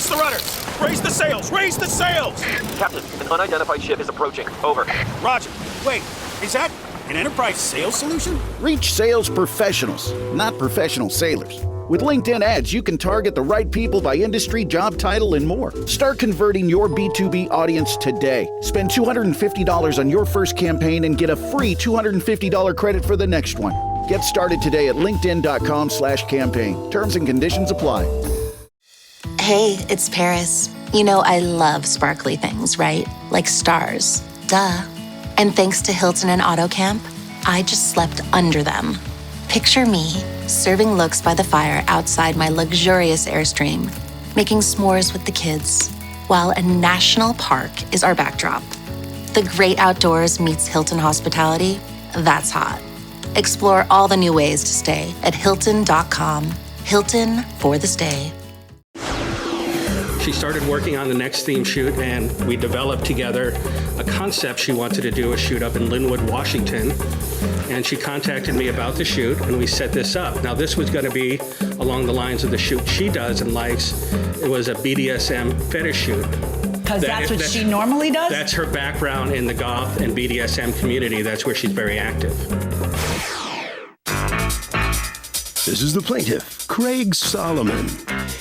the rudder! Raise the sails! Raise the sails! Captain, an unidentified ship is approaching. Over. Roger. Wait, is that an enterprise sales solution? Reach sales professionals, not professional sailors. With LinkedIn ads, you can target the right people by industry, job title, and more. Start converting your B2B audience today. Spend $250 on your first campaign and get a free $250 credit for the next one. Get started today at linkedin.com/campaign. Terms and conditions apply. Hey, it's Paris. You know I love sparkly things, right? Like stars. Duh. And thanks to Hilton and AutoCamp, I just slept under them. Picture me, serving looks by the fire outside my luxurious Airstream, making s'mores with the kids, while a national park is our backdrop. The great outdoors meets Hilton hospitality. That's hot. Explore all the new ways to stay at Hilton.com. Hilton for the stay. She started working on the next theme shoot, and we developed together a concept she wanted to do a shoot up in Linwood, Washington. And she contacted me about the shoot, and we set this up. Now, this was going to be along the lines of the shoot she does and likes. It was a BDSM fetish shoot. Because that's what she normally does? That's her background in the goth and BDSM community. That's where she's very active. This is the plaintiff, Craig Solomon.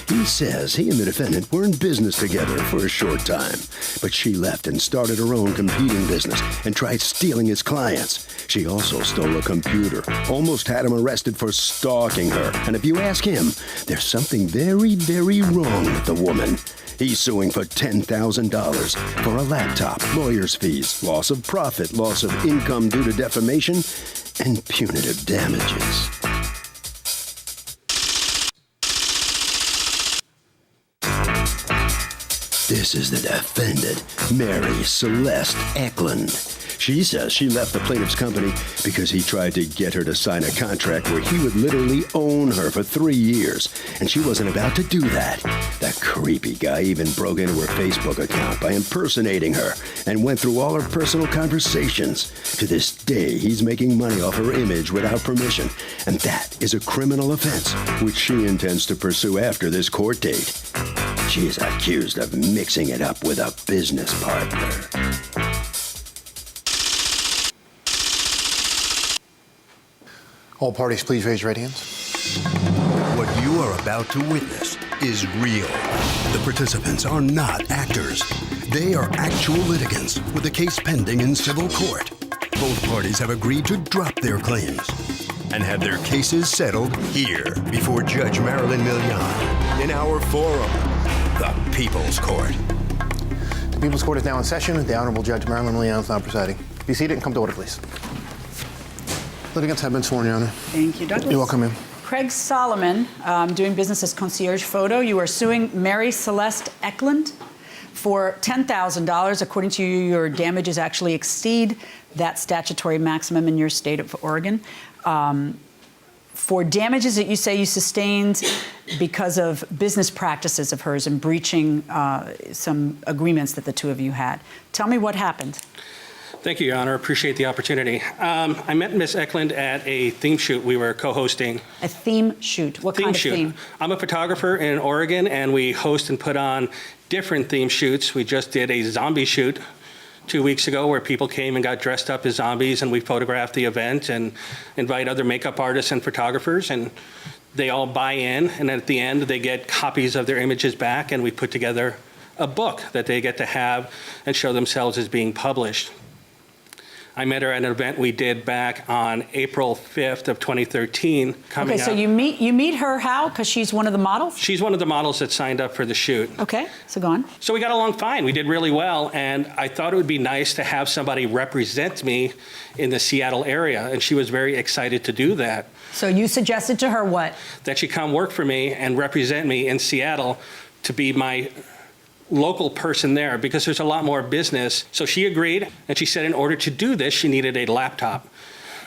He says he and the defendant were in business together for a short time, but she left and started her own competing business and tried stealing his clients. She also stole a computer, almost had him arrested for stalking her. And if you ask him, there's something very, very wrong with the woman. He's suing for $10,000 for a laptop, lawyer's fees, loss of profit, loss of income due to defamation, and punitive damages. This is the defendant, Mary Celeste Eklund. She says she left the plaintiff's company because he tried to get her to sign a contract where he would literally own her for 3 years, and she wasn't about to do that. That creepy guy even broke into her Facebook account by impersonating her and went through all her personal conversations. To this day, he's making money off her image without permission, and that is a criminal offense, which she intends to pursue after this court date. She is accused of mixing it up with a business partner. All parties, please raise your right hands. What you are about to witness is real. The participants are not actors. They are actual litigants with a case pending in civil court. Both parties have agreed to drop their claims and have their cases settled here before Judge Marilyn Milian in our forum, the People's Court. The People's Court is now in session. The Honorable Judge Marilyn Milian is now presiding. Be seated and come to order, please. Litigants have been sworn, Your Honor. Thank you, Douglas. You're welcome, ma'am. Craig Solomon, doing business as Concierge Photo. You are suing Mary Celeste Eklund for $10,000. According to you, your damages actually exceed that statutory maximum in your state of Oregon. For damages that you say you sustained because of business practices of hers and breaching some agreements that the two of you had. Tell me what happened. Thank you, Your Honor. Appreciate the opportunity. I met Miss Eklund at a theme shoot we were co-hosting. A theme shoot? What kind of theme? I'm a photographer in Oregon, and we host and put on different theme shoots. We just did a zombie shoot 2 weeks ago where people came and got dressed up as zombies, and we photographed the event and invite other makeup artists and photographers, and they all buy in, and at the end they get copies of their images back, and we put together a book that they get to have and show themselves as being published. I met her at an event we did back on April 5th of 2013. Okay, so you meet her how? Because she's one of the models? She's one of the models that signed up for the shoot. Okay, so go on. So we got along fine. We did really well, and I thought it would be nice to have somebody represent me in the Seattle area, and she was very excited to do that. So you suggested to her what? That she come work for me and represent me in Seattle to be my local person there, because there's a lot more business. So she agreed, and she said in order to do this, she needed a laptop.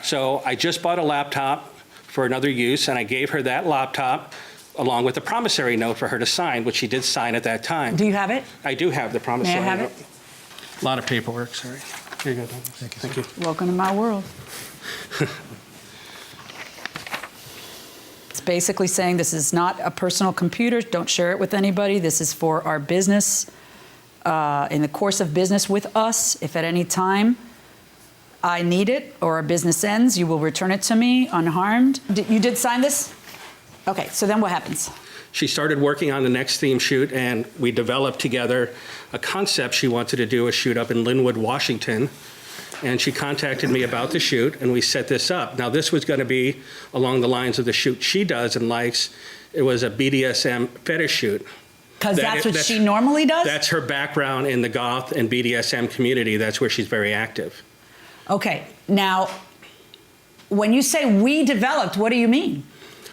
So I just bought a laptop for another use, and I gave her that laptop along with a promissory note for her to sign, which she did sign at that time. Do you have it? I do have the promissory note. May I have it? A lot of paperwork, sorry. Here you go, Douglas. Thank you. Welcome to my world. It's basically saying this is not a personal computer. Don't share it with anybody. This is for our business. In the course of business with us, if at any time I need it or our business ends, you will return it to me unharmed. You did sign this? Okay, so then what happens? She started working on the next theme shoot, and we developed together a concept. She wanted to do a shoot up in Linwood, Washington, and she contacted me about the shoot, and we set this up. Now, this was going to be along the lines of the shoot she does and likes. It was a BDSM fetish shoot. Because that's what she normally does? That's her background in the goth and BDSM community. That's where she's very active. Okay, now, when you say we developed, what do you mean?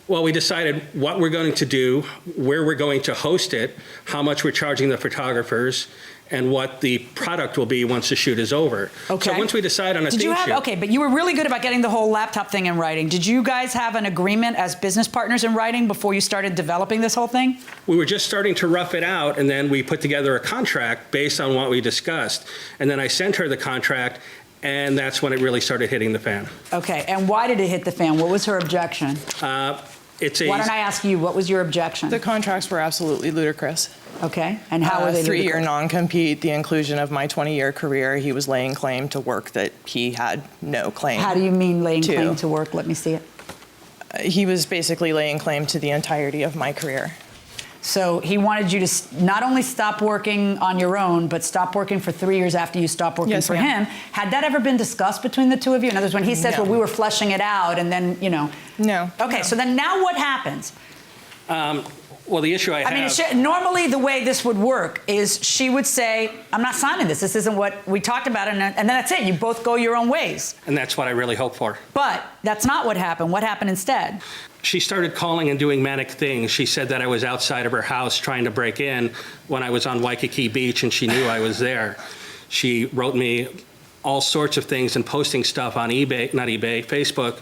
Well, we decided what we're going to do, where we're going to host it, how much we're charging the photographers, and what the product will be once the shoot is over. Okay. So once we decide on a theme shoot. Okay, but you were really good about getting the whole laptop thing in writing. Did you guys have an agreement as business partners in writing before you started developing this whole thing? We were just starting to rough it out, and then we put together a contract based on what we discussed. And then I sent her the contract, and that's when it really started hitting the fan. Okay, and why did it hit the fan? What was her objection? Why don't I ask you, what was your objection? The contracts were absolutely ludicrous. Okay, and how were they ludicrous? 3-year non-compete, the inclusion of my 20-year career. He was laying claim to work that he had no claim to. How do you mean laying claim to work? Let me see it. He was basically laying claim to the entirety of my career. So he wanted you to not only stop working on your own, but stop working for 3 years after you stopped working for him. Had that ever been discussed between the two of you? In other words, when he says, well, we were fleshing it out, and then, you know. No. Okay, so then now what happens? Well, the issue I mean, normally the way this would work is she would say, I'm not signing this. This isn't what we talked about. And then that's it. You both go your own ways. And that's what I really hope for. But that's not what happened. What happened instead? She started calling and doing manic things. She said that I was outside of her house trying to break in when I was on Waikiki Beach, and she knew I was there. She wrote me all sorts of things and posting stuff on Facebook,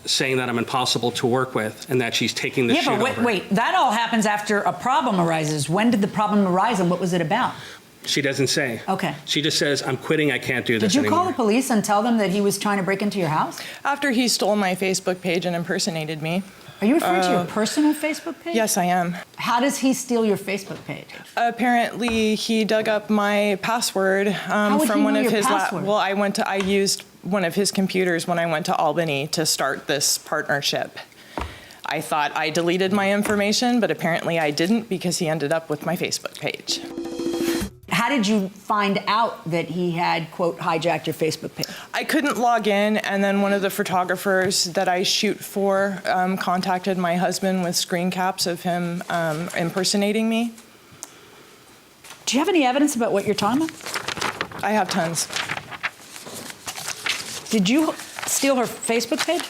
saying that I'm impossible to work with and that she's taking the shoot over. Yeah, but wait, that all happens after a problem arises. When did the problem arise and what was it about? She doesn't say. Okay. She just says, I'm quitting, I can't do this anymore. Did you call the police and tell them that he was trying to break into your house? After he stole my Facebook page and impersonated me. Are you referring to your personal Facebook page? Yes, I am. How does he steal your Facebook page? Apparently, he dug up my password from one of his. Well, I used one of his computers when I went to Albany to start this partnership. I thought I deleted my information, but apparently I didn't because he ended up with my Facebook page. How did you find out that he had, quote, hijacked your Facebook page? I couldn't log in, and then one of the photographers that I shoot for contacted my husband with screen caps of him impersonating me. Do you have any evidence about what you're talking about? I have tons. Did you steal her Facebook page?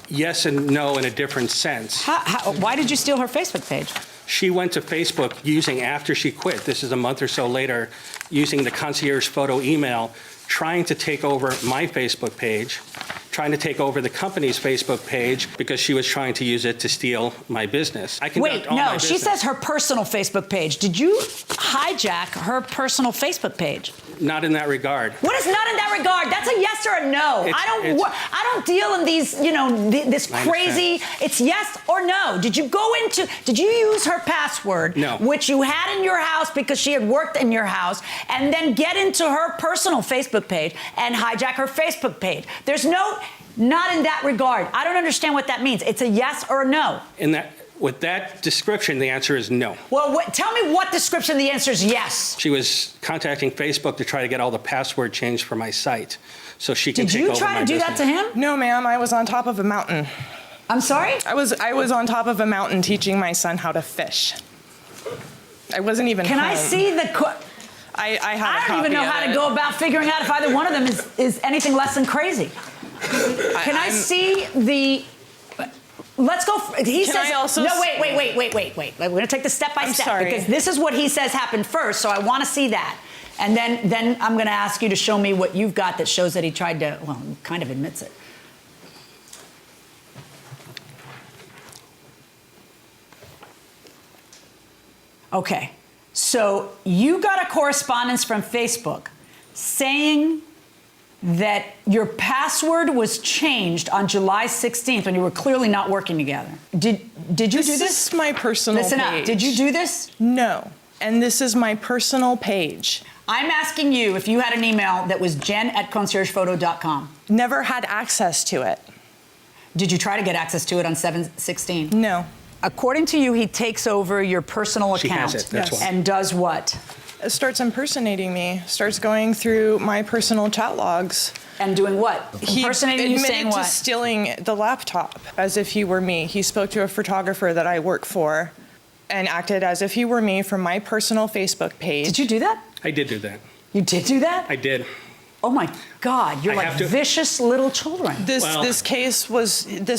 Yes and no in a different sense. Why did you steal her Facebook page? She went to Facebook using, after she quit, this is a month or so later, using the concierge photo email, trying to take over my Facebook page, trying to take over the company's Facebook page because she was trying to use it to steal my business. Wait, no, she says her personal Facebook page. Did you hijack her personal Facebook page? Not in that regard. What is not in that regard? That's a yes or a no. I don't deal in these, this crazy, it's yes or no. Did you use her password, no, which you had in your house because she had worked in your house, and then get into her personal Facebook page and hijack her Facebook page? There's not in that regard. I don't understand what that means. It's a yes or a no. With that description, the answer is no. Well, tell me what description the answer is yes. She was contacting Facebook to try to get all the password changed for my site so she can take over my business. Did you try to do that to him? No, ma'am. I was on top of a mountain. I'm sorry? I was on top of a mountain teaching my son how to fish. I wasn't even home. Can I see the... I don't even know how to go about figuring out if either one of them is anything less than crazy. Can I see the... Let's go. He says. No, wait. We're going to take this step by step because this is what he says happened first. So I want to see that, and then I'm going to ask you to show me what you've got that shows that he tried to. Well, he kind of admits it. Okay, so you got a correspondence from Facebook saying that your password was changed on July 16th when you were clearly not working together. Did you do this? This is my personal Listen page. up. Did you do this? No. And this is my personal page. I'm asking you if you had an email that was jen@conciergephoto.com. Never had access to it. Did you try to get access to it on 7/16? No. According to you, he takes over your personal She account has it, that's why. and does what? It starts impersonating me, starts going through my personal chat logs. And doing what? Impersonating you, saying He admitted what? to stealing the laptop as if he were me. He spoke to a photographer that I work for and acted as if he were me from my personal Facebook page. Did you do that? I did do that. You did do that? I did. Oh my God, you're I like have to- vicious little children. This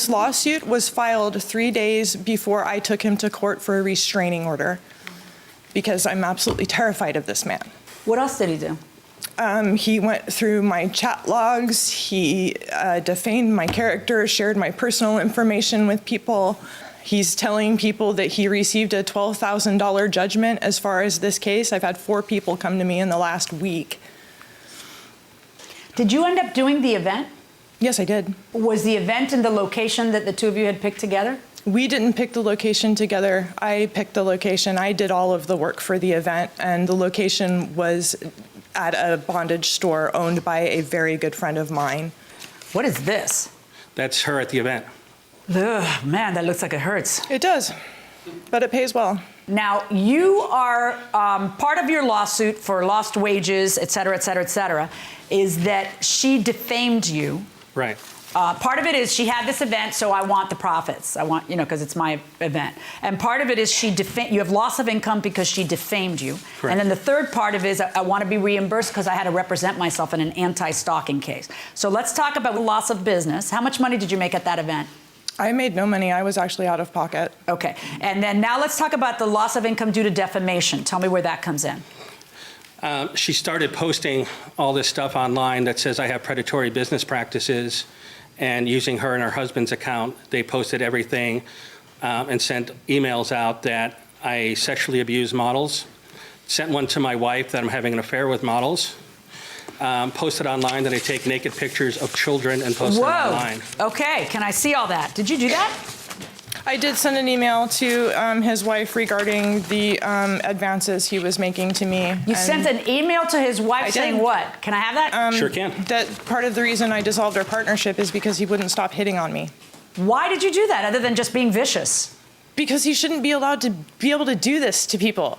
lawsuit was filed 3 days before I took him to court for a restraining order because I'm absolutely terrified of this man. What else did he do? He went through my chat logs. He defamed my character, shared my personal information with people. He's telling people that he received a $12,000 judgment as far as this case. I've had 4 people come to me in the last week. Did you end up doing the event? Yes, I did. Was the event in the location that the two of you had picked together? We didn't pick the location together. I picked the location. I did all of the work for the event, and the location was at a bondage store owned by a very good friend of mine. What is this? That's her at the event. Ugh, man, that looks like it hurts. It does, but it pays well. Now, you are, part of your lawsuit for lost wages, et cetera, et cetera, et cetera, is that she defamed you. Right. Part of it is she had this event, so I want the profits. I want, because it's my event. And part of it is you have loss of income because she defamed you. Correct. And then the third part of it is I want to be reimbursed because I had to represent myself in an anti-stalking case. So let's talk about loss of business. How much money did you make at that event? I made no money. I was actually out of pocket. Okay. And then now let's talk about the loss of income due to defamation. Tell me where that comes in. She started posting all this stuff online that says I have predatory business practices, and using her and her husband's account, they posted everything and sent emails out that I sexually abuse models. Sent one to my wife that I'm having an affair with models. Posted online that I take naked pictures of children and post them online. Okay, can I see all that? Did you do that? I did send an email to his wife regarding the advances he was making to me. You sent an email to his wife saying what? Can I have that? Sure can. That part of the reason I dissolved our partnership is because he wouldn't stop hitting on me. Why did you do that other than just being vicious? Because he shouldn't be allowed to be able to do this to people.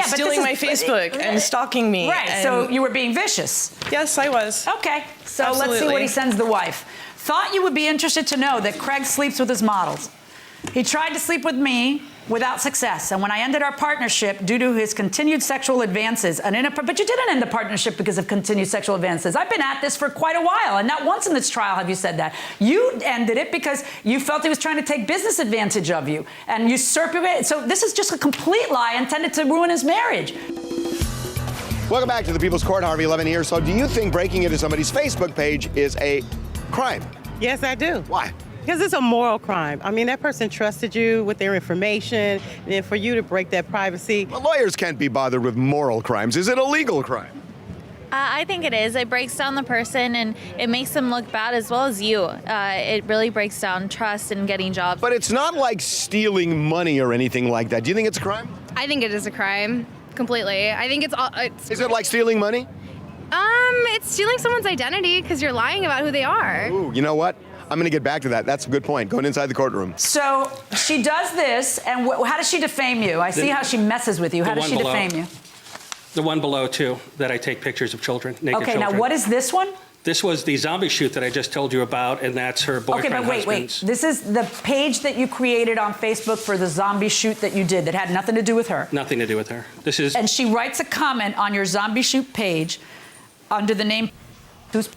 Stealing my Facebook and stalking me. Right, so you were being vicious. Yes, I was. Okay, so Absolutely. let's see what he sends the wife. Thought you would be interested to know that Craig sleeps with his models. He tried to sleep with me without success, and when I ended our partnership due to his continued sexual advances, but you didn't end the partnership because of continued sexual advances. I've been at this for quite a while, and not once in this trial have you said that. You ended it because you felt he was trying to take business advantage of you and usurp your. So this is just a complete lie intended to ruin his marriage. Welcome back to the People's Court. Harvey Levin here. So do you think breaking into somebody's Facebook page is a crime? Yes, I do. Why? Because it's a moral crime. I mean, that person trusted you with their information, and then for you to break that privacy. Well, lawyers can't be bothered with moral crimes. Is it a legal crime? I think it is. It breaks down the person and it makes them look bad as well as you. It really breaks down trust and getting jobs. But it's not like stealing money or anything like that. Do you think it's a crime? I think it is a crime, completely. I think it's Is it like stealing money? It's stealing someone's identity because you're lying about who they are. Ooh, you know what? I'm going to get back to that. That's a good point. Going inside the courtroom. So she does this, and how does she defame you? I see how she messes with you. How does she defame you? The one below, too, that I take pictures of children, naked children. Okay, now what is this one? This was the zombie shoot that I just told you about, and that's her boyfriend. Okay, but wait. This is the page that you created on Facebook for the zombie shoot that you did that had nothing to do with her. Nothing to do with her. This is. And she writes a comment on your zombie shoot page under the name. This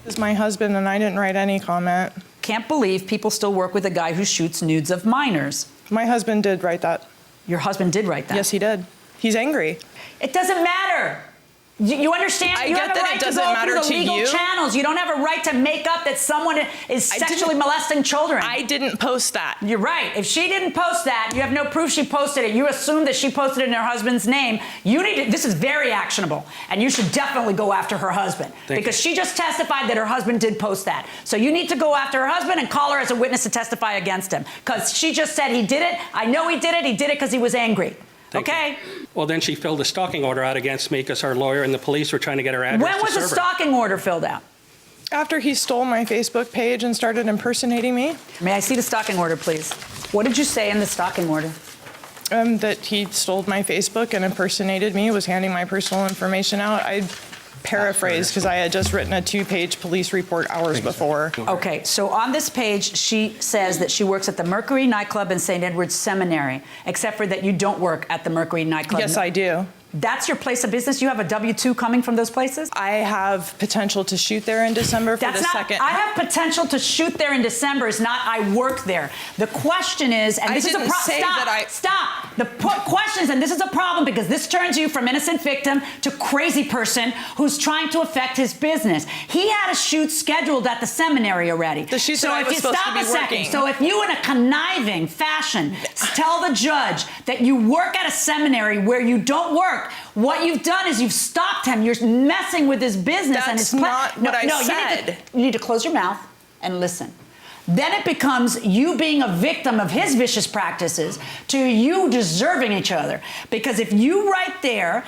is my husband, and I didn't write any comment. Can't believe people still work with a guy who shoots nudes of minors. My husband did write that. Your husband did write that? Yes, he did. He's angry. It doesn't matter. You understand? I You get have a that right it to doesn't go matter through the to legal you. channels. You don't have a right to make up that someone is sexually molesting children. I didn't post that. You're right. If she didn't post that, you have no proof she posted it. You assume that she posted it in her husband's name. You need to, this is very actionable, and you should definitely go after her husband because she just testified that her husband did post that. So you need to go after her husband and call her as a witness to testify against him because she just said he did it. I know he did it. He did it because he was angry. Okay? Well, then she filled a stalking order out against me because our lawyer and the police were trying to get her address. When was the stalking order filled out? After he stole my Facebook page and started impersonating me. May I see the stalking order, please? What did you say in the stalking order? That he stole my Facebook and impersonated me, was handing my personal information out. I paraphrased because I had just written a 2-page police report hours before. Okay, so on this page, she says that she works at the Mercury nightclub in St. Edward's Seminary, except for that you don't work at the Mercury nightclub. Yes, I do. That's your place of business? You have a W-2 coming from those places? I have potential to shoot there in December for the second. I have potential to shoot there in December is not I work there. The question is, and this is a problem. Stop. The question is, and this is a problem because this turns you from innocent victim to crazy person who's trying to affect his business. He had a shoot scheduled at the seminary already. The shoot that I was supposed to be working. So if you in a conniving fashion tell the judge that you work at a seminary where you don't work, what you've done is you've stopped him. You're messing with his business and his not what I said. You need to close your mouth and listen. Then it becomes you being a victim of his vicious practices to you deserving each other. Because if you right there,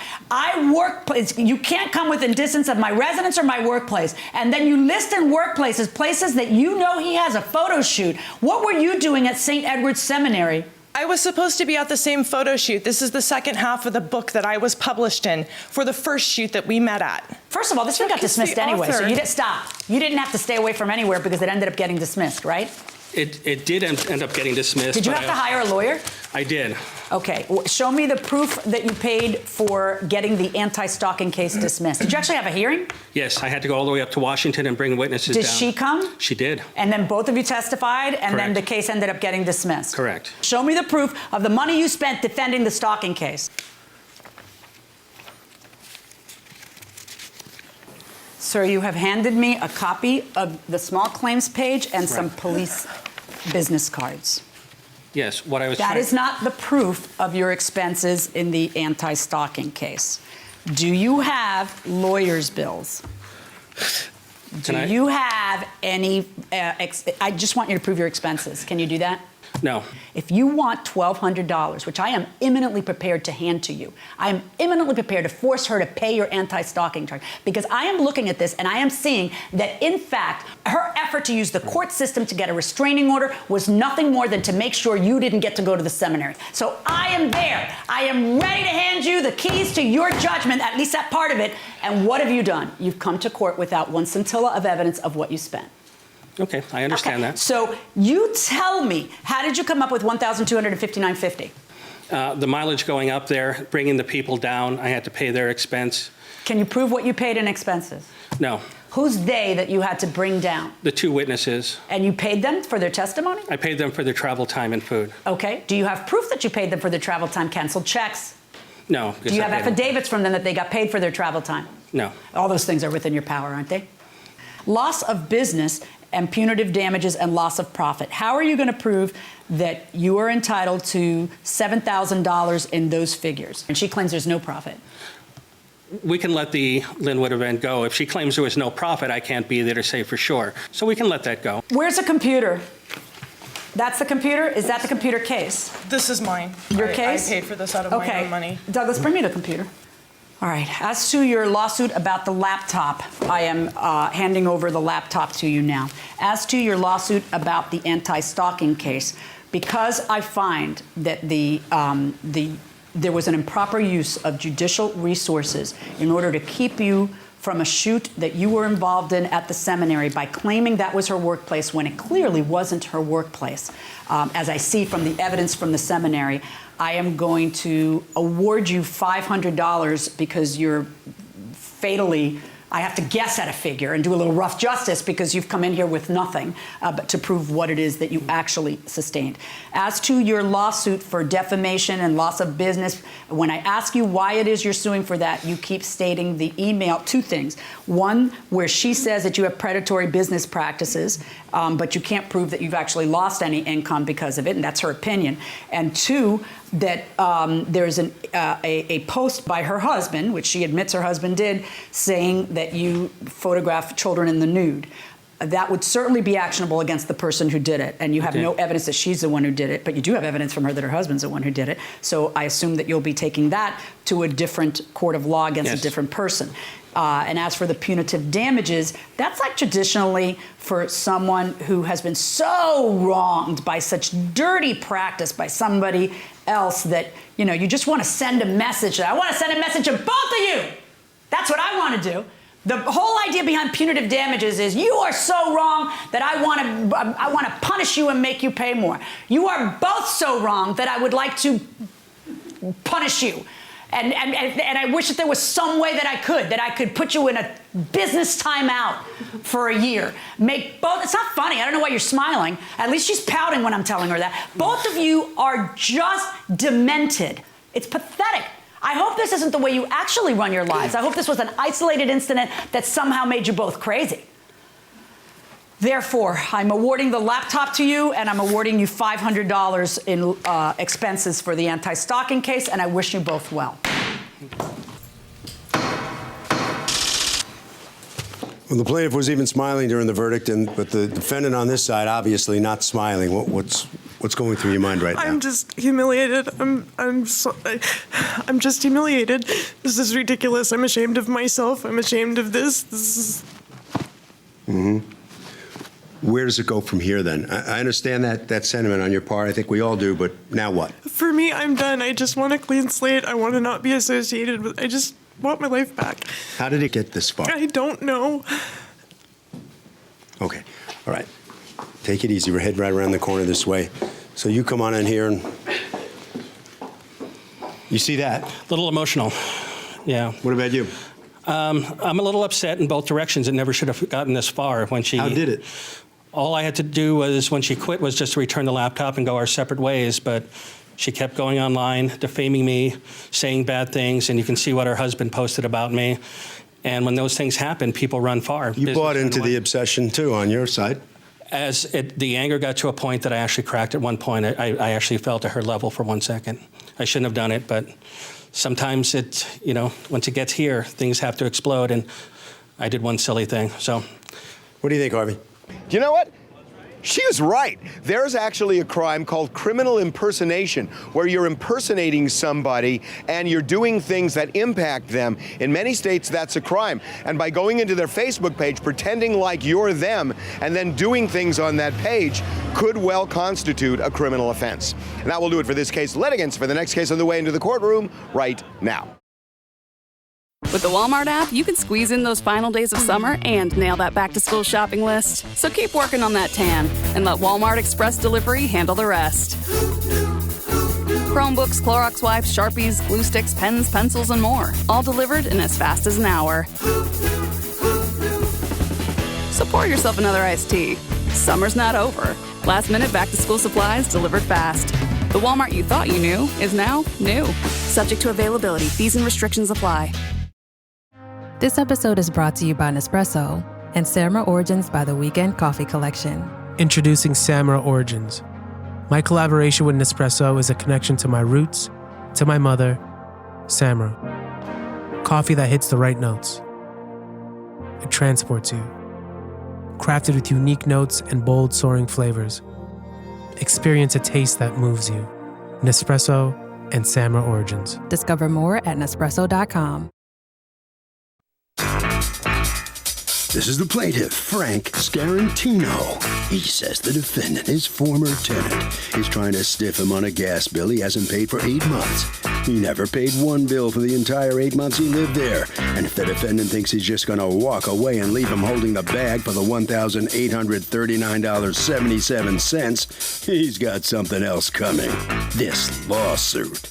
you can't come within distance of my residence or my workplace, and then you list in workplaces, places that you know he has a photo shoot. What were you doing at St. Edward's Seminary? I was supposed to be at the same photo shoot. This is the second half of the book that I was published in for the first shoot that we met at. First of all, this one got dismissed anyway, so you didn't stop. You didn't have to stay away from anywhere because it ended up getting dismissed, right? It did end up getting dismissed. Did you have to hire a lawyer? I did. Okay, show me the proof that you paid for getting the anti-stalking case dismissed. Did you actually have a hearing? Yes, I had to go all the way up to Washington and bring witnesses down. Did she come? She did. And then both of you testified, and then Correct. the case ended up getting dismissed? Correct. Show me the proof of the money you spent defending the stalking case. Sir, you have handed me a copy of the small claims page and some police business cards. Yes, what I was That is not the proof of your expenses in the anti-stalking case. Do you have lawyer's bills? Do you have any, I just want you to prove your expenses. Can you do that? No. If you want $1,200, which I am imminently prepared to hand to you, I am imminently prepared to force her to pay your anti-stalking charge because I am looking at this and I am seeing that, in fact, her effort to use the court system to get a restraining order was nothing more than to make sure you didn't get to go to the seminary. So I am there. I am ready to hand you the keys to your judgment, at least that part of it. And what have you done? You've come to court without one scintilla of evidence of what you spent. Okay, I understand that. So you tell me, how did you come up with $1,259.50? The mileage going up there, bringing the people down, I had to pay their expense. Can you prove what you paid in expenses? No. Who's they that you had to bring down? The two witnesses. And you paid them for their testimony? I paid them for their travel time and food. Okay. Do you have proof that you paid them for their travel time, canceled checks? No. Do you have affidavits from them that they got paid for their travel time? No. All those things are within your power, aren't they? Loss of business and punitive damages and loss of profit. How are you going to prove that you are entitled to $7,000 in those figures? And she claims there's no profit. We can let the Linwood event go. If she claims there was no profit, I can't be there to say for sure. So we can let that go. Where's the computer? That's the computer? Is that the computer case? This is mine. Your case? I paid for this out of my own money. Douglas, bring me the computer. All right. As to your lawsuit about the laptop, I am handing over the laptop to you now. As to your lawsuit about the anti-stalking case, because I find that there was an improper use of judicial resources in order to keep you from a shoot that you were involved in at the seminary by claiming that was her workplace when it clearly wasn't her workplace, as I see from the evidence from the seminary, I am going to award you $500 because you're fatally I have to guess at a figure and do a little rough justice because you've come in here with nothing but to prove what it is that you actually sustained. As to your lawsuit for defamation and loss of business, when I ask you why it is you're suing for that, you keep stating the email, two things. One, where she says that you have predatory business practices, but you can't prove that you've actually lost any income because of it, and that's her opinion. And two, that there's a post by her husband, which she admits her husband did, saying that you photograph children in the nude. That would certainly be actionable against the person who did it. And you have no evidence that she's the one who did it, but you do have evidence from her that her husband's the one who did it. So I assume that you'll be taking that to a different court of law against a different person. And as for the punitive damages, that's like traditionally for someone who has been so wronged by such dirty practice by somebody else that, you know, you just want to send a message. I want to send a message to both of you. That's what I want to do. The whole idea behind punitive damages is you are so wrong that I want to punish you and make you pay more. You are both so wrong that I would like to punish you. And I wish that there was some way that I could put you in a business timeout for a year. Make both, it's not funny, I don't know why you're smiling. At least she's pouting when I'm telling her that. Both of you are just demented. It's pathetic. I hope this isn't the way you actually run your lives. I hope this was an isolated incident that somehow made you both crazy. Therefore, I'm awarding the laptop to you, and I'm awarding you $500 in expenses for the anti-stalking case, and I wish you both well. Well, the plaintiff was even smiling during the verdict, but the defendant on this side obviously not smiling. What's going through your mind right now? I'm just humiliated. I'm just humiliated. This is ridiculous. I'm ashamed of myself. I'm ashamed of this. This is. Mm-hmm. Where does it go from here, then? I understand that sentiment on your part. I think we all do, but now what? For me, I'm done. I just want a clean slate. I want to not be associated with. I just want my life back. How did it get this far? I don't know. Okay. All right. Take it easy. We're heading right around the corner this way. So you come on in here and you see that? A little emotional. Yeah. What about you? I'm a little upset in both directions. It never should have gotten this far. When she. How did it? All I had to do was, when she quit, was just to return the laptop and go our separate ways. But she kept going online, defaming me, saying bad things, and you can see what her husband posted about me. And when those things happen, people run far. You bought into the obsession, too, on your side. As the anger got to a point that I actually cracked at one point, I actually fell to her level for 1 second. I shouldn't have done it, but sometimes once it gets here, things have to explode, and I did one silly thing. So, what do you think, Harvey? Do you know what? She was right. There's actually a crime called criminal impersonation, where you're impersonating somebody and you're doing things that impact them. In many states, that's a crime. And by going into their Facebook page, pretending like you're them, and then doing things on that page could well constitute a criminal offense. And that will do it for this case. Litigants for the next case on the way into the courtroom right now. With the Walmart app, you can squeeze in those final days of summer and nail that back-to-school shopping list. So keep working on that tan and let Walmart Express Delivery handle the rest. Chromebooks, Clorox wipes, Sharpies, glue sticks, pens, pencils, and more. All delivered in as fast as an hour. So pour yourself another iced tea. Summer's not over. Last-minute back-to-school supplies delivered fast. The Walmart you thought you knew is now new. Subject to availability. Fees and restrictions apply. This episode is brought to you by Nespresso and Samra Origins by the Weekend Coffee Collection. Introducing Samra Origins. My collaboration with Nespresso is a connection to my roots, to my mother, Samra. Coffee that hits the right notes. It transports you. Crafted with unique notes and bold, soaring flavors. Experience a taste that moves you. Nespresso and Samra Origins. Discover more at Nespresso.com. This is the plaintiff, Frank Scarantino. He says the defendant, his former tenant, is trying to stiff him on a gas bill he hasn't paid for 8 months. He never paid one bill for the entire 8 months he lived there. And if the defendant thinks he's just going to walk away and leave him holding the bag for the $1,839.77, he's got something else coming. This lawsuit.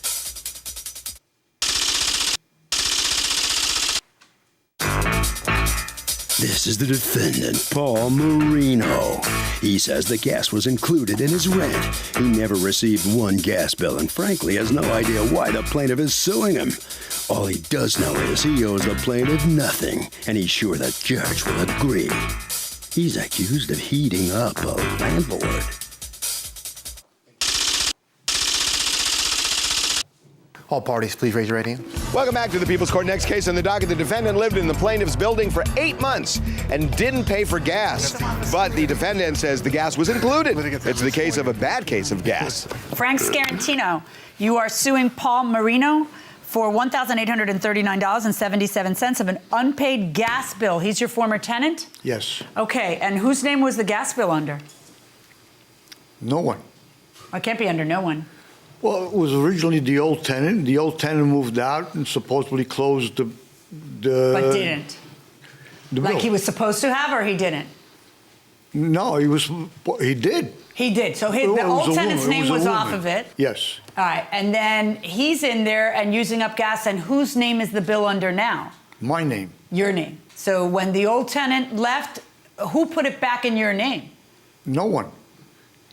This is the defendant, Paul Marino. He says the gas was included in his rent. He never received one gas bill and frankly has no idea why the plaintiff is suing him. All he does know is he owes the plaintiff nothing, and he's sure the judge will agree. He's accused of heating up a landlord. All parties, please raise your right hand. Welcome back to the People's Court. Next case on the docket. The defendant lived in the plaintiff's building for 8 months and didn't pay for gas. But the defendant says the gas was included. It's the case of a bad case of gas. Frank Scarantino, you are suing Paul Marino for $1,839.77 of an unpaid gas bill. He's your former tenant? Yes. Okay, and whose name was the gas bill under? No one. It can't be under no one. Well, it was originally the old tenant. The old tenant moved out and supposedly closed the But didn't. Like he was supposed to have, or he didn't? No, he did. He did. So the old tenant's name was off of it. Yes. All right, and then he's in there and using up gas, and whose name is the bill under now? My name. Your name. So when the old tenant left, who put it back in your name? No one.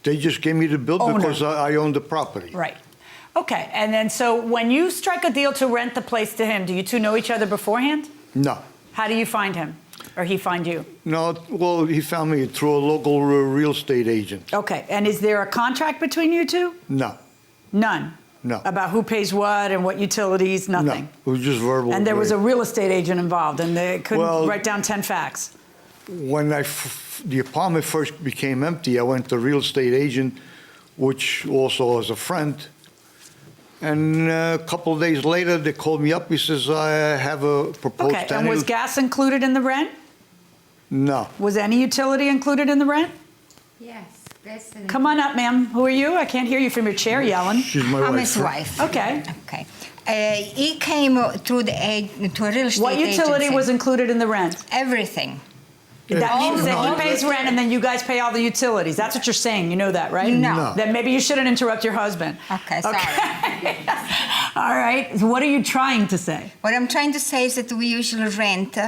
They just gave me the bill because I own the property. Right. Okay, and then so when you strike a deal to rent the place to him, do you two know each other beforehand? No. How do you find him? Or he find you? No, well, he found me through a local real estate agent. Okay, and is there a contract between you two? No. None? No. About who pays what and what utilities? Nothing? No, it was just verbal. And there was a real estate agent involved, and they couldn't write down 10 facts? When the apartment first became empty, I went to a real estate agent, which also was a friend. And a couple of days later, they called me up. He says, I have a proposed tenant. And was gas included in the rent? No. Was any utility included in the rent? Yes. Come on up, ma'am. Who are you? I can't hear you from your chair yelling. She's my I'm wife. his wife. Okay. Okay. He came through to a real estate What utility agency. was included in the rent? Everything. That means that he pays rent and then you guys pay all the utilities. That's what you're saying. You know that, right? No. Then maybe you shouldn't interrupt your husband. Okay, sorry. All right. So what are you trying to say? What I'm trying to say is that we usually rent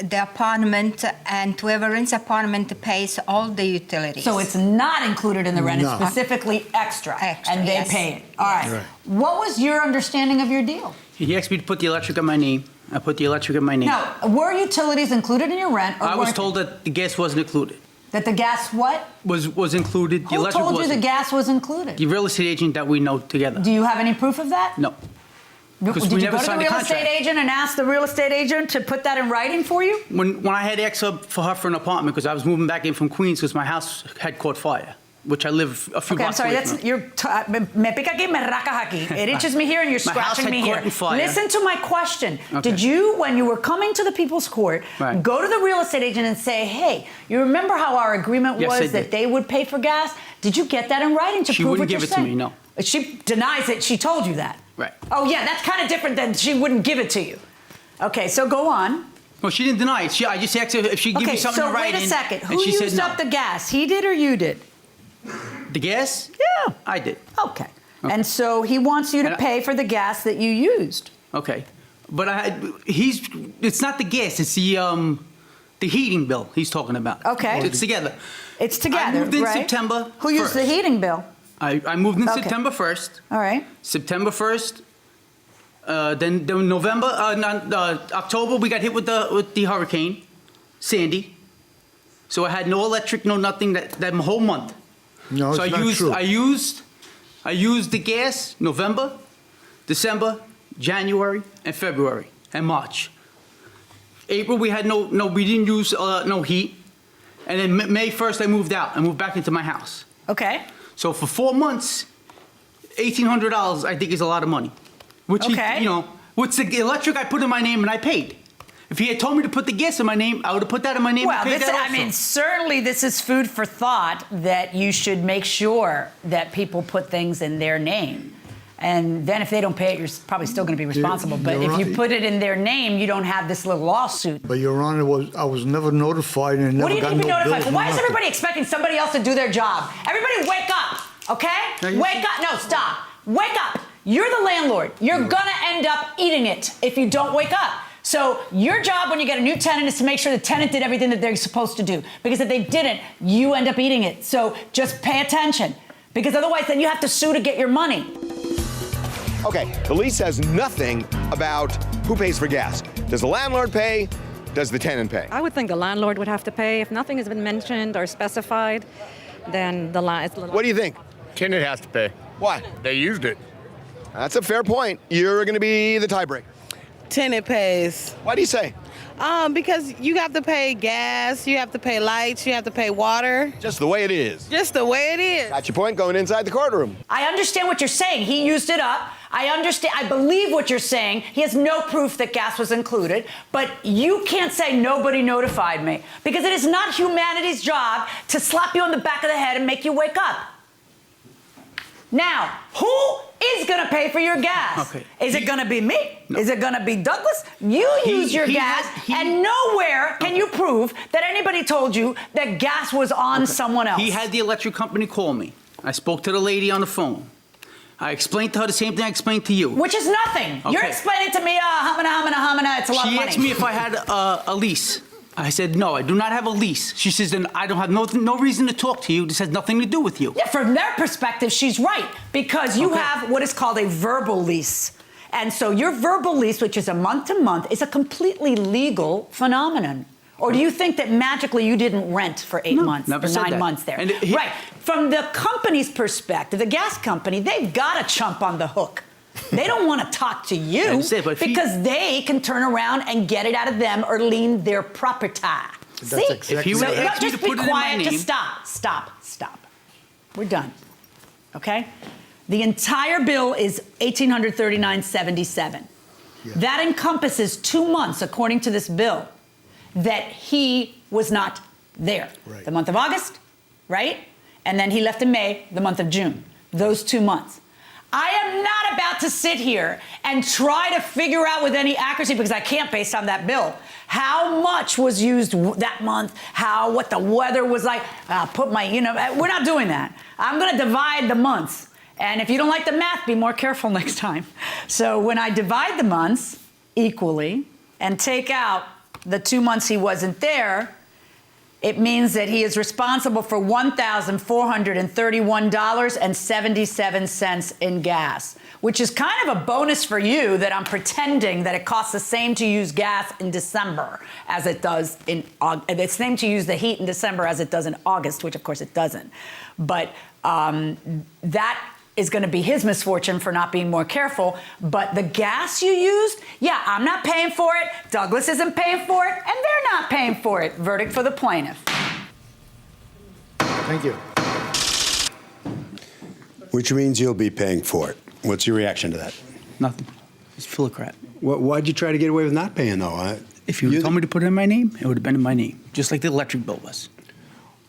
the apartment, and whoever rents the apartment pays all the utilities. So it's not included in the rent. No. It's specifically extra and they yes. pay it. All right. What was your understanding of your deal? He asked me to put the electric in my name. I put the electric in my name. Now, were utilities included in your rent? Or I was told that the gas wasn't included. That the gas what? Was included. The Who electric told you wasn't. the gas was included? The real estate agent that we know together. Do you have any proof of that? No. Because Did we you never go to the signed real a contract. estate agent and ask the real estate agent to put that in writing for you? When I had asked her for an apartment because I was moving back in from Queens because my house had caught fire, which I live a few Okay, I'm blocks sorry. away That's from. you're. Me pica aquí, me raca aquí. It itches me here, and you're My house scratching had me caught here. in fire. Listen to my question. Okay. Did you, when you were coming to the People's Court, Right. go to the real estate agent and say, "Hey, you remember how our agreement Yes, I was that did. they would pay for gas? Did you get that in writing to She prove wouldn't what you're give it to saying?" me, no. She denies it. She told you that. Right. Oh yeah, that's kind of different than she wouldn't give it to you. Okay, so go on. Well, she didn't deny it. I just asked her if she'd give me something so in writing. wait a second. and Who she used said no. up the gas? He did or you did? The gas? Yeah. I did. Okay. And so he wants you to pay for the gas that you used. Okay. But it's not the gas, it's the heating bill he's talking about. Okay. It's together. It's together, I moved in right? September Who used 1st. the heating bill? I moved in Okay. September 1st. All right. September 1st. Then November, October, we got hit with the hurricane, Sandy. So I had no electric, no nothing that whole month. No, so it's not true. I used the gas November, December, January, and February, and March. April we had we didn't use no heat, and then May 1st I moved out. I moved back into my house. Okay. So for 4 months, $1,800 I think is a lot of money. Which what's the electric I put in my name and I paid. If he had told me to put the gas in my name, I would have put that in my name Well, and paid that also. certainly this is food for thought that you should make sure that people put things in their name. And then if they don't pay it, you're probably still going to be responsible. But if you put it in their name, you don't have this little lawsuit. But Your Honor, I was never notified and never What do you got need to be no notified bills, for? Why is nothing. everybody expecting somebody else to do their job? Everybody wake up, okay? Wake up. No, stop. Wake up. You're the landlord. You're going to end up eating it if you don't wake up. So your job when you get a new tenant is to make sure the tenant did everything that they're supposed to do. Because if they didn't, you end up eating it. So just pay attention. Because otherwise then you have to sue to get your money. Okay, the lease says nothing about who pays for gas. Does the landlord pay? Does the tenant pay? I would think the landlord would have to pay. If nothing has been mentioned or specified, then it's the What do you think? Tenant has to pay. Why? They used it. That's a fair point. You're going to be the tiebreaker. Tenant pays. Why do you say? Because you have to pay gas, you have to pay lights, you have to pay water. Just the way it is. Just the way it is. Got your point going inside the courtroom. I understand what you're saying. He used it up. I understand. I believe what you're saying. He has no proof that gas was included. But you can't say nobody notified me. Because it is not humanity's job to slap you on the back of the head and make you wake up. Now, who is going to pay for your gas? Okay. Is it going to be me? No. Is it going to be Douglas? You use your gas, and nowhere can you prove that anybody told you that gas was on someone else. He had the electric company call me. I spoke to the lady on the phone. I explained to her the same thing I explained to you. Which is nothing. Okay. You're explaining to me, humana, it's a lot of money. She asked me if I had a lease. I said, no, I do not have a lease. She says, then I don't have no reason to talk to you. This has nothing to do with you. Yeah, from their perspective, she's right. Because you have what is called a verbal lease. And so your verbal lease, which is a month-to-month, is a completely legal phenomenon. Or do you think that magically you didn't rent for 8 months or 9 months there? Right. From the company's perspective, the gas company, they've got a chump on the hook. They don't want to talk to you because they can turn around and get it out of them or lien their property. See? Exactly Just be quiet. Just stop. We're done. Okay? The entire bill is $1,839.77. Yeah. That encompasses 2 months, according to this bill, that he was not there. Right. The month of August, right? And then he left in May, the month of June. Those 2 months. I am not about to sit here and try to figure out with any accuracy, because I can't based on that bill, how much was used that month, what the weather was like. We're not doing that. I'm going to divide the months. And if you don't like the math, be more careful next time. So when I divide the months equally and take out the 2 months he wasn't there, it means that he is responsible for $1,431.77 in gas, which is kind of a bonus for you that I'm pretending that it costs the same to use gas in December as it does in August. It's the same to use the heat in December as it does in August, which of course it doesn't. But that is going to be his misfortune for not being more careful. But the gas you used, I'm not paying for it. Douglas isn't paying for it, and they're not paying for it. Verdict for the plaintiff. Thank you. Which means you'll be paying for it. What's your reaction to that? Nothing. It's full of crap. Why'd you try to get away with not paying, though? If you told me to put it in my name, it would have been in my name, just like the electric bill was.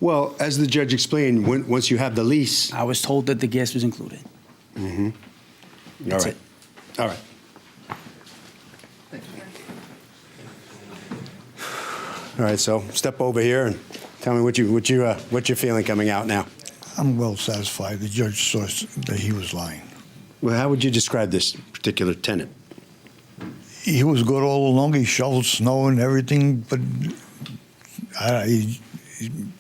Well, as the judge explained, once you have the lease... I was told that the gas was included. Mm-hmm. That's it. All right. All right, so step over here and tell me what you're feeling coming out now. I'm well satisfied. The judge saw that he was lying. Well, how would you describe this particular tenant? He was good all along. He shoveled snow and everything, but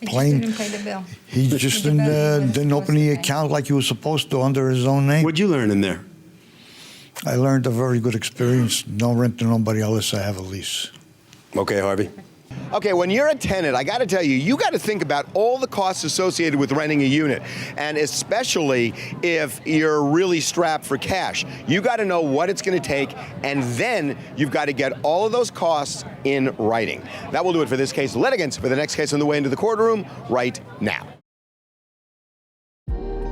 plain. He just didn't pay the bill. He just didn't open the account like he was supposed to under his own name. What'd you learn in there? I learned a very good experience. Don't rent to nobody unless I have a lease. Okay, Harvey. Okay, when you're a tenant, I got to tell you, you got to think about all the costs associated with renting a unit, and especially if you're really strapped for cash. You got to know what it's going to take, and then you've got to get all of those costs in writing. That will do it for this case. Litigants for the next case on the way into the courtroom right now.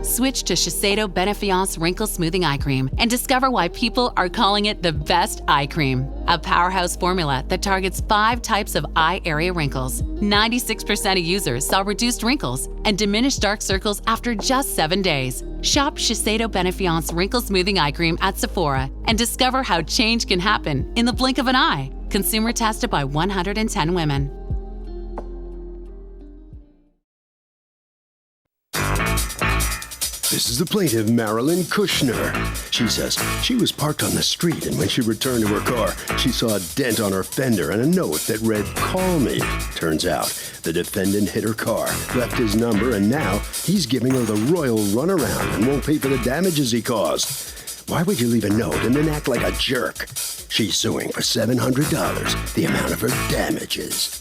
Switch to Shiseido Benefiance Wrinkle Smoothing Eye Cream and discover why people are calling it the best eye cream. A powerhouse formula that targets 5 types of eye area wrinkles. 96% of users saw reduced wrinkles and diminished dark circles after just 7 days. Shop Shiseido Benefiance Wrinkle Smoothing Eye Cream at Sephora and discover how change can happen in the blink of an eye. Consumer tested by 110 women. This is the plaintiff, Marilyn Kushner. She says she was parked on the street, and when she returned to her car, she saw a dent on her fender and a note that read, "Call me." Turns out the defendant hit her car, left his number, and now he's giving her the royal runaround and won't pay for the damages he caused. Why would you leave a note and then act like a jerk? She's suing for $700, the amount of her damages.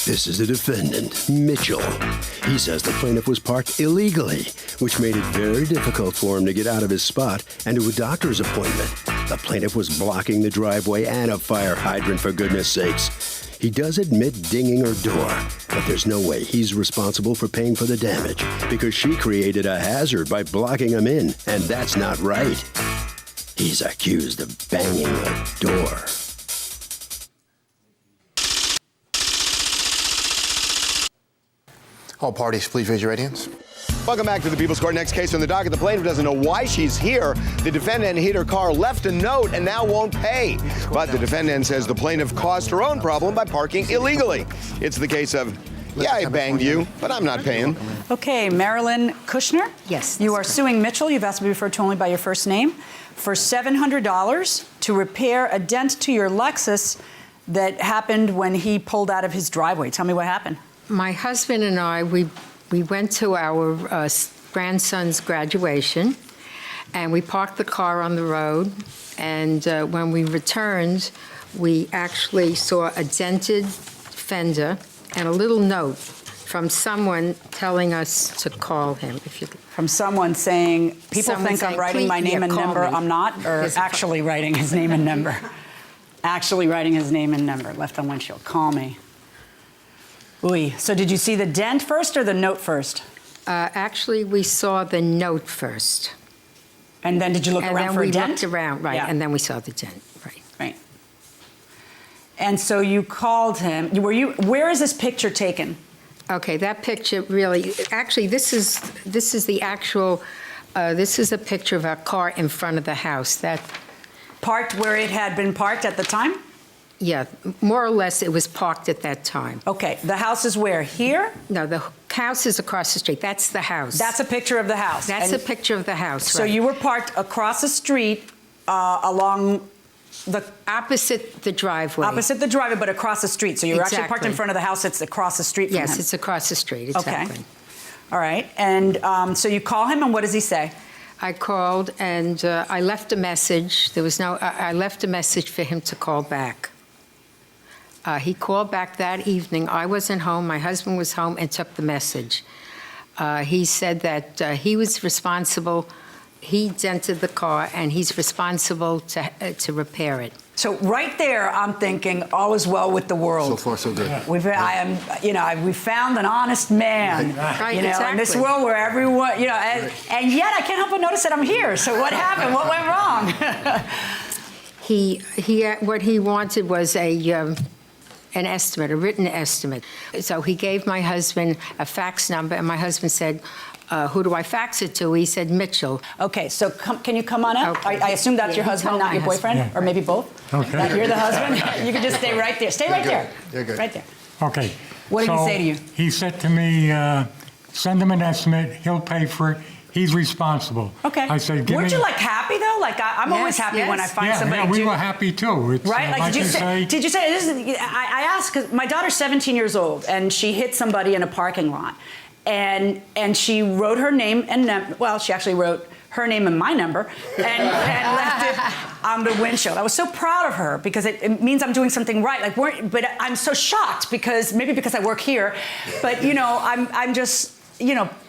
This is the defendant, Mitchell. He says the plaintiff was parked illegally, which made it very difficult for him to get out of his spot and to a doctor's appointment. The plaintiff was blocking the driveway and a fire hydrant, for goodness sakes. He does admit dinging her door, but there's no way he's responsible for paying for the damage because she created a hazard by blocking him in, and that's not right. He's accused of banging a door. All parties, please raise your right hands. Welcome back to the People's Court. Next case on the docket. The plaintiff doesn't know why she's here. The defendant hit her car, left a note, and now won't pay. But the defendant says the plaintiff caused her own problem by parking illegally. It's the case of, yeah, I banged you, but I'm not paying. Okay, Marilyn Kushner? Yes. You are suing Mitchell, you've asked to be referred to only by your first name, for $700 to repair a dent to your Lexus that happened when he pulled out of his driveway. Tell me what happened. My husband and I, we went to our grandson's graduation, and we parked the car on the road, and when we returned, we actually saw a dented fender and a little note from someone telling us to call him. From someone saying, people think I'm writing my name and number, I'm not, or actually writing his name and number. Actually writing his name and number, left on windshield, call me. Ooh. So did you see the dent first or the note first? Actually, we saw the note first. And then did you look around for a dent? And then we looked around, right, Yeah. and then we saw the dent, right. Right. And so you called him. Where is this picture taken? Okay, that picture really, actually, this is the actual, this is a picture of our car in front of the house. That parked where it had been parked at the time? Yeah, more or less it was parked at that time. Okay, the house is where? Here? No, the house is across the street. That's the house. That's a picture of the house. That's a picture of the house, So right. you were parked across the street along the... Opposite the driveway. Opposite the driveway, but across the street. So you were actually parked in front of the house that's across the street from him. Yes, it's across the street, exactly. Okay. All right, and so you call him, and what does he say? I called, and I left a message. There was no... I left a message for him to call back. He called back that evening. I wasn't home. My husband was home and took the message. He said that he was responsible. He dented the car, and he's responsible to repair it. So right there, I'm thinking, all is well with the world. So far, so good. We found an honest man. Right, In this world where everyone, and yet I can't help but notice that I'm here. So what happened? What went wrong? What he wanted was an estimate, a written estimate. So he gave my husband a fax number, and my husband said, who do I fax it to? He said, Mitchell. Okay, so can you come on up? Okay. I assume that's your husband, not your boyfriend, or maybe both? Okay. That you're the husband? You can just stay right there. Stay right there. You're good. Right there. Okay. What did he say to you? He said to me, send him an estimate, he'll pay for it, he's responsible. Okay. I said, Weren't you happy though? I'm always happy when I find somebody. Yeah, we were happy too. It's, right? Like did you say this is, I asked, because my daughter's 17 years old, and she hit somebody in a parking lot. And she wrote her name and she actually wrote her name and my number and left it on the windshield. I was so proud of her because it means I'm doing something right. But I'm so shocked because I work here, but I'm just,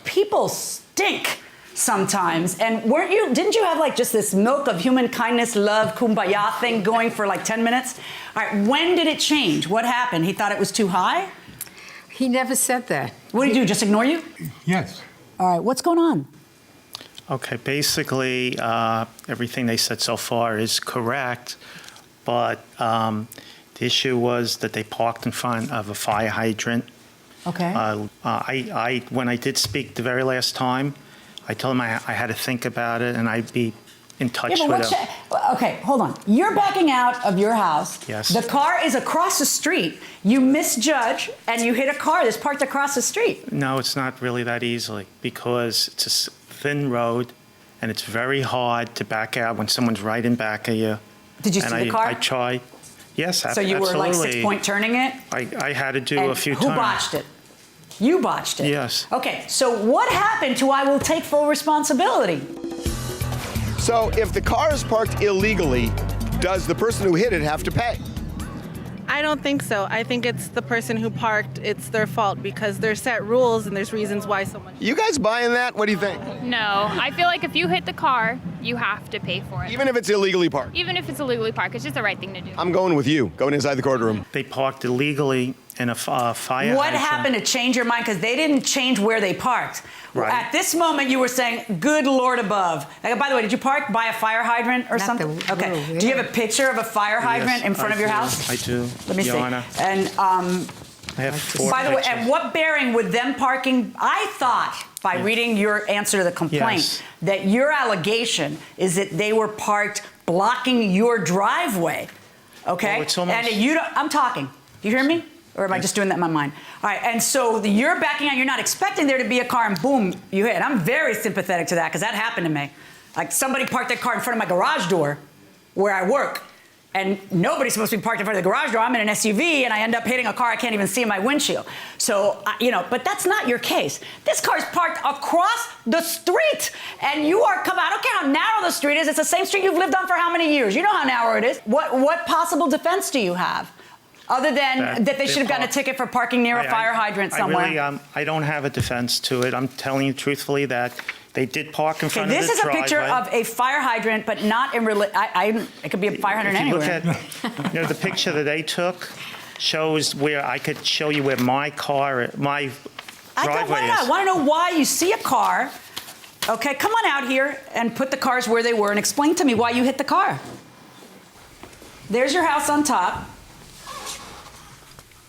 people stink sometimes. And didn't you have just this milk of human kindness, love, kumbaya thing going for 10 minutes? All right, when did it change? What happened? He thought it was too high? He never said that. What did he do, just ignore you? Yes. All right, what's going on? Okay, basically, everything they said so far is correct, but the issue was that they parked in front of a fire hydrant. Okay. When I did speak the very last time, I told him I had to think about it and I'd be in touch Yeah, with him. okay, hold on. You're backing out of your house. Yes. The car is across the street. You misjudge and you hit a car that's parked across the street. No, it's not really that easily because it's a thin road and it's very hard to back out when someone's right in back of you. Did you And see the car? I tried. Yes, So absolutely. you were like 6-point turning it? I had to do And a few who times. botched it? You botched it? Yes. Okay, so what happened to I will take full responsibility? So if the car is parked illegally, does the person who hit it have to pay? I don't think so. I think it's the person who parked, it's their fault because there's set rules and there's reasons why someone. You guys buying that? What do you think? No, I feel like if you hit the car, you have to pay for it. Even if it's illegally parked? Even if it's illegally parked, it's just the right thing to do. I'm going with you, going inside the courtroom. They parked illegally in a fire What hydrant. happened to change your mind? Because they didn't change where they parked. Right. At this moment, you were saying, good Lord above. Like, by the way, did you park by a fire hydrant or something? Okay. roof, Do you have a picture of a fire hydrant Yes, in front I of your do. house? I do. Let me Your see. Honor. And I have 4 by the way, pictures. and what bearing would them parking? I thought by reading your answer to the complaint Yes. that your allegation is that they were parked blocking your driveway. Okay. Well, it's almost- And you don't, I'm talking. Do you hear me? Or am I just doing that in my mind? All right, and so you're backing out. You're not expecting there to be a car, and boom, you hit. And I'm very sympathetic to that because that happened to me. Like somebody parked their car in front of my garage door where I work, and nobody's supposed to be parked in front of the garage door. I'm in an SUV, and I end up hitting a car I can't even see in my windshield. So, but that's not your case. This car's parked across the street, and you are coming. I don't care how narrow the street is. It's the same street you've lived on for how many years? You know how narrow it is. What possible defense do you have? Other than that they should have gotten a ticket for parking near a fire hydrant somewhere. I don't have a defense to it. I'm telling you truthfully that they did park in front of the driveway. This is a picture of a fire hydrant, but not in it could be a fire hydrant If you anywhere. look at, the picture that they took shows where I could show you where my driveway is. I want to know why you see a car. Okay, come on out here and put the cars where they were and explain to me why you hit the car. There's your house on top.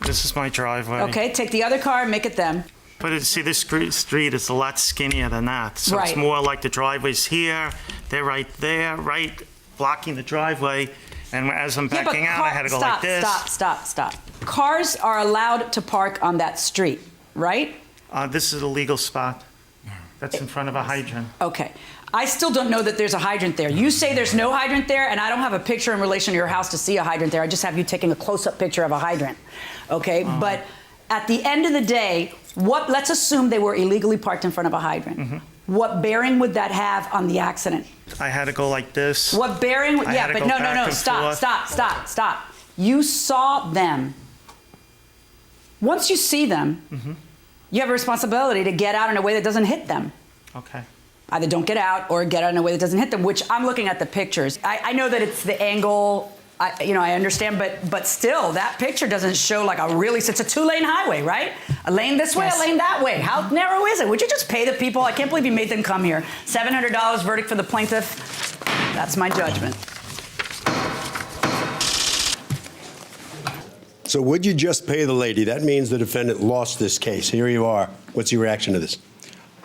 This is my driveway. Okay, take the other car and make it them. But see, this street is a lot skinnier than that. So Right. it's more like the driveway's here, they're right there, right blocking the driveway. And as I'm backing out, I had to go like this. Stop. Cars are allowed to park on that street, right? This is a legal spot. That's in front of a hydrant. Okay. I still don't know that there's a hydrant there. You say there's no hydrant there, and I don't have a picture in relation to your house to see a hydrant there. I just have you taking a close-up picture of a hydrant. Okay? But at the end of the day, let's assume they were illegally parked in front of a hydrant. Mm-hmm. What bearing would that have on the accident? I had to go like this. What bearing? I had to go back and forth. Stop. You saw them. Once you see them, you have a responsibility to get out in a way that doesn't hit them. Okay. Either don't get out or get out in a way that doesn't hit them, which I'm looking at the pictures. I know that it's the angle, I understand, but still, that picture doesn't show like it's a 2-lane highway, right? A lane this way, Yes. a lane that way. How narrow is it? Would you just pay the people? I can't believe you made them come here. $700 verdict for the plaintiff. That's my judgment. So would you just pay the lady? That means the defendant lost this case. Here you are. What's your reaction to this?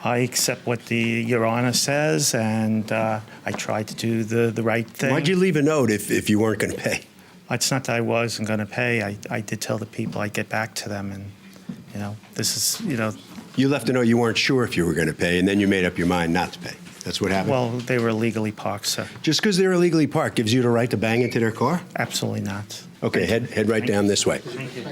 I accept what Your Honor says, and I tried to do the right thing. Why'd you leave a note if you weren't going to pay? It's not that I wasn't going to pay. I did tell the people I'd get back to them, and, this is, You left a note you weren't sure if you were going to pay, and then you made up your mind not to pay. That's what happened? Well, they were illegally parked, sir. Just because they're illegally parked gives you the right to bang into their car? Absolutely not. Okay, head right down this way. Thank you.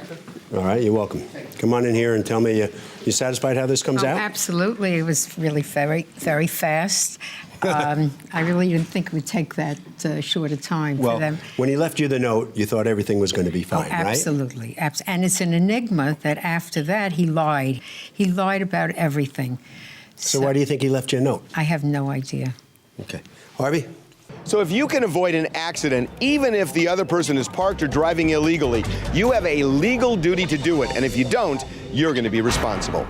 All right, you're welcome. Come on in here and tell me, you satisfied how this comes out? Absolutely. It was really very, very fast. I really didn't think it would take that short a time for them. When he left you the note, you thought everything was going to be fine, right? Absolutely. And it's an enigma that after that he lied. He lied about everything. So why do you think he left you a note? I have no idea. Okay. Harvey? So if you can avoid an accident, even if the other person is parked or driving illegally, you have a legal duty to do it. And if you don't, you're going to be responsible.